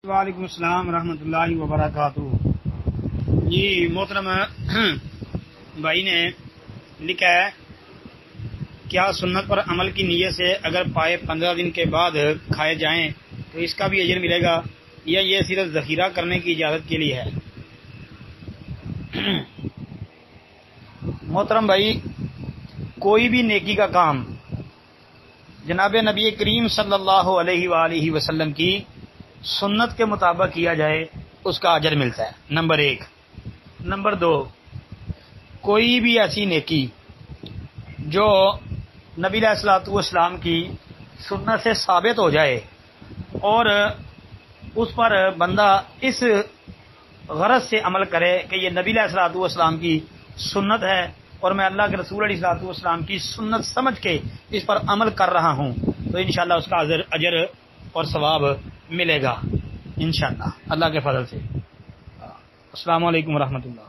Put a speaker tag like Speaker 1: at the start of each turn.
Speaker 1: وعلیکم السلام ورحمۃ اللہ وبرکاتہ۔ جی محترم بھائی نے لکھا ہے، کیا سنت پر عمل کی نیت سے اگر پائے 15 دن کے بعد کھائے جائیں تو اس کا بھی اجر ملے گا، یا یہ صرف ذخیرہ کرنے کی اجازت کے لیے ہے؟ محترم بھائی، کوئی بھی نیکی کا کام جناب نبی کریم صلی اللہ علیہ وآلہ وسلم کی سنت کے مطابق کیا جائے اس کا اجر ملتا ہے، نمبر 1۔ نمبر 2، کوئی بھی ایسی نیکی جو نبی علیہ الصلوۃ والسلام کی سنت سے ثابت ہو جائے اور اس پر بندہ اس غرض سے عمل کرے کہ یہ نبی علیہ الصلوۃ والسلام کی سنت ہے اور میں اللہ کے رسول علیہ الصلوۃ والسلام کی سنت سمجھ کے اس پر عمل کر رہا ہوں، تو انشاءاللہ اس کا اجر اور ثواب ملے گا انشاءاللہ اللہ کے فضل سے۔ السلام علیکم ورحمۃ اللہ۔